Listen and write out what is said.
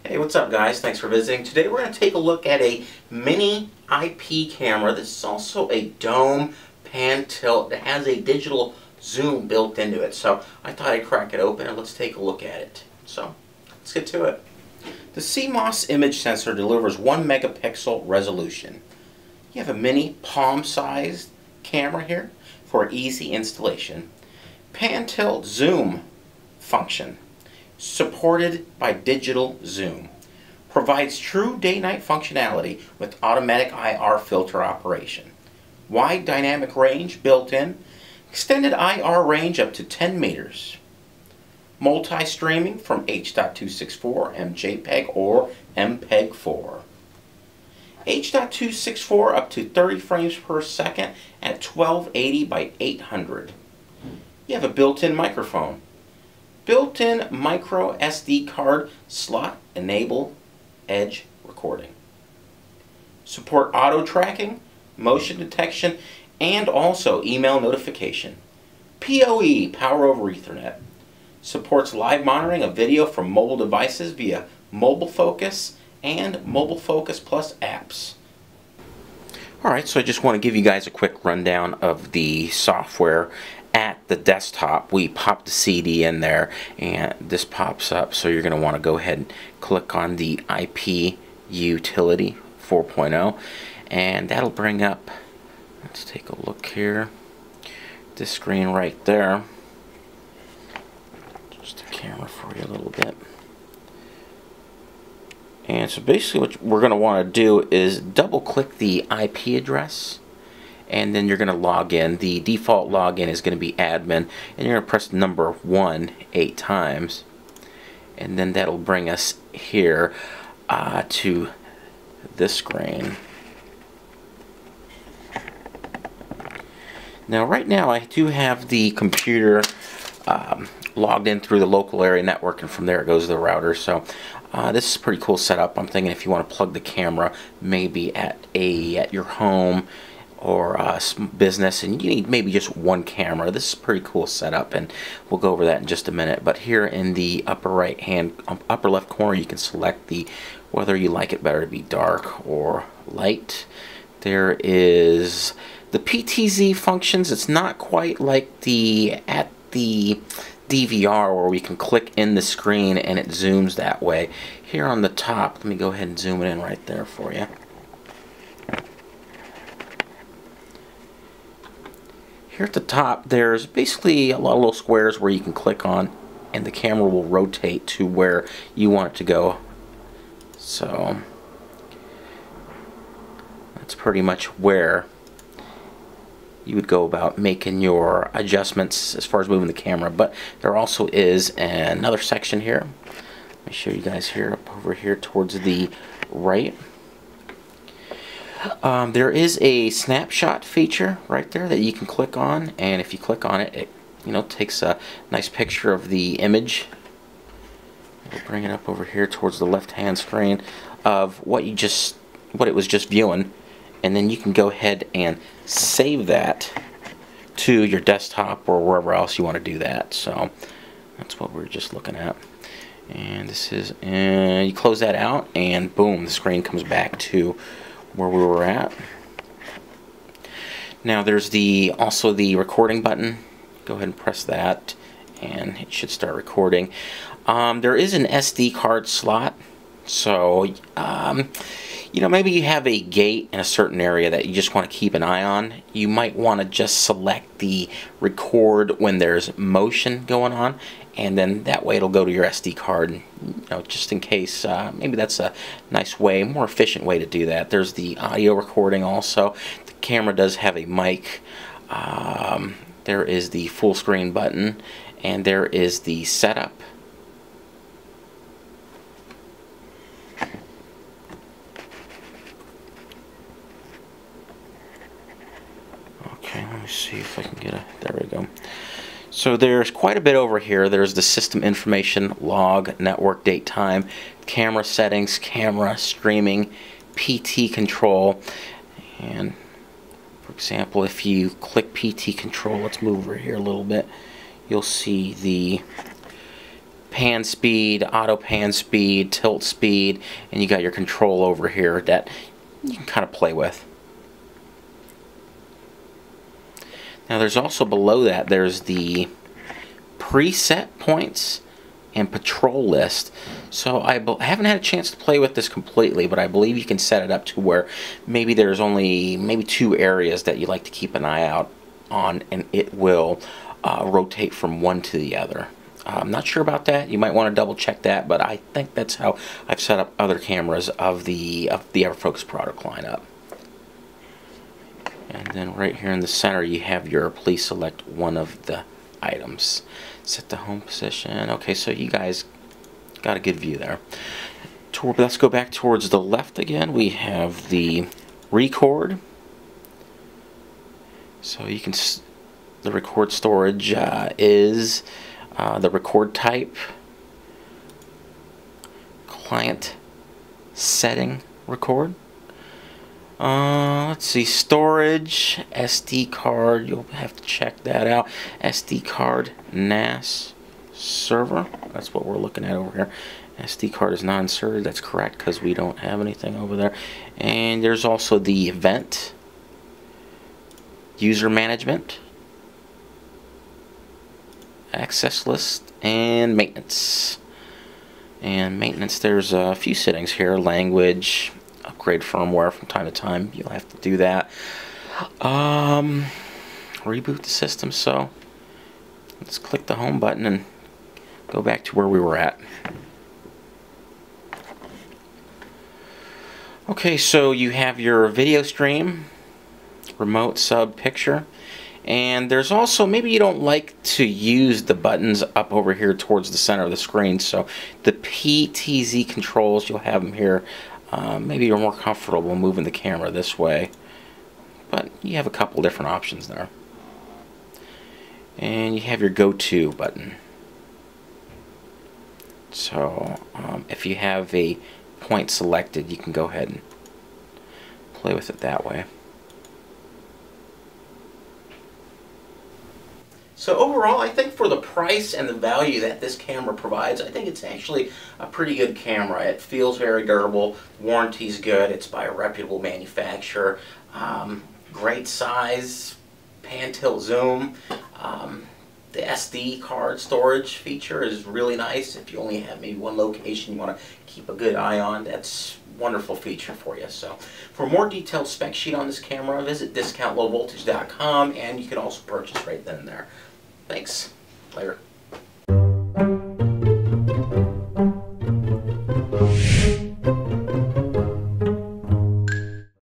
Hey, what's up guys? Thanks for visiting. Today we're going to take a look at a mini IP camera. This is also a dome pan tilt that has a digital zoom built into it. So I thought I'd crack it open and let's take a look at it. So let's get to it. The CMOS image sensor delivers 1 megapixel resolution. You have a mini palm-sized camera here for easy installation. Pan tilt zoom function. Supported by digital zoom. Provides true day-night functionality with automatic IR filter operation. Wide dynamic range built in. Extended IR range up to 10 meters. Multi-streaming from H.264, MJPEG, or MPEG-4. H.264 up to 30 frames per second at 1280 by 800. You have a built-in microphone. Built-in micro SD card slot enable edge recording. Support auto tracking, motion detection, and also email notification. PoE, power over Ethernet. Supports live monitoring of video from mobile devices via Megapixel and Megapixel Plus apps. Alright, so I just want to give you guys a quick rundown of the software. At the desktop, we pop the CD in there and this pops up, so you're going to want to go ahead and click on the IP utility 4.0 and that'll bring up, let's take a look here, this screen right there. Just the camera for you a little bit. And so basically what we're going to want to do is double click the IP address, and then you're going to log in. The default login is going to be admin, and you're going to press number 1 8 times, and then that'll bring us here to this screen. Now right now I do have the computer logged in through the local area network, and from there it goes to the router. So this is a pretty cool setup. I'm thinking if you want to plug the camera maybe at your home or business, and you need maybe just one camera, this is a pretty cool setup, and we'll go over that in just a minute. But here in the upper left corner, you can select whether you like it better to be dark or light. There is the Ptz Functions. It's not quite like the DVR where we can click in the screen and it zooms that way. Here on the top, let me go ahead and zoom it in right there for you. Here at the top, there's basically a lot of little squares where you can click on and the camera will rotate to where you want it to go. So that's pretty much where you would go about making your adjustments as far as moving the camera. But there also is another section here. Let me show you guys here, up over here towards the right. There is a snapshot feature right there that you can click on, and if you click on it, it takes a nice picture of the image. We'll bring it up over here towards the left-hand screen of what it was just viewing, and then you can go ahead and save that to your desktop or wherever else you want to do that. So that's what we're just looking at. And this is, you close that out, and boom, the screen comes back to where we were at. Now there's also the recording button. Go ahead and press that and it should start recording. There is an SD card slot, so maybe you have a gate in a certain area that you just want to keep an eye on. You might want to just select the record when there's motion going on, and then that way it'll go to your SD card, just in case. Maybe that's a nice way, more efficient way to do that. There's the audio recording also. The camera does have a mic. There is the full screen button, and there is the setup. Okay, let me see if I can get there we go. So there's quite a bit over here. There's the system information, log, network, date, time, camera settings, camera, streaming, PT control, and for example, if you click PT control, let's move over here a little bit, you'll see the pan speed, auto pan speed, tilt speed, and you got your control over here that you can kind of play with. Now there's also below that, there's the preset points and patrol list. So I haven't had a chance to play with this completely, but I believe you can set it up to where maybe there's only maybe 2 areas that you like to keep an eye out on, and it will rotate from one to the other. I'm not sure about that. You might want to double check that, but I think that's how I've set up other cameras of the Everfocus product lineup. And then right here in the center you have your please select one of the items. Set the home position. Okay, so you guys got a good view there. Let's go back towards the left again. We have the record. So you can, the record storage is the record type, client setting record. Let's see, storage, SD card, you'll have to check that out. SD card, NAS server, that's what we're looking at over here. SD card is not inserted, that's correct because we don't have anything over there. And there's also the event, user management, access list, and maintenance. And maintenance, there's a few settings here, language, upgrade firmware from time to time. You'll have to do that. Reboot the system. So let's click the home button and go back to where we were at. Okay, so you have your video stream, remote sub picture, and there's also, maybe you don't like to use the buttons up over here towards the center of the screen, so the Ptz controls, you'll have them here. Maybe you're more comfortable moving the camera this way, but you have a couple different options there. And you have your go-to button. So if you have a point selected, you can go ahead and play with it that way. So overall, I think for the price and the value that this camera provides, I think it's actually a pretty good camera. It feels very durable, warranty's good, it's by a reputable manufacturer, great size, pan tilt zoom. The SD card storage feature is really nice. If you only have maybe one location you want to keep a good eye on, that's a wonderful feature for you. So for more detailed spec sheet on this camera, visit discountlowvoltage.com, and you can also purchase right then and there. Thanks. Later.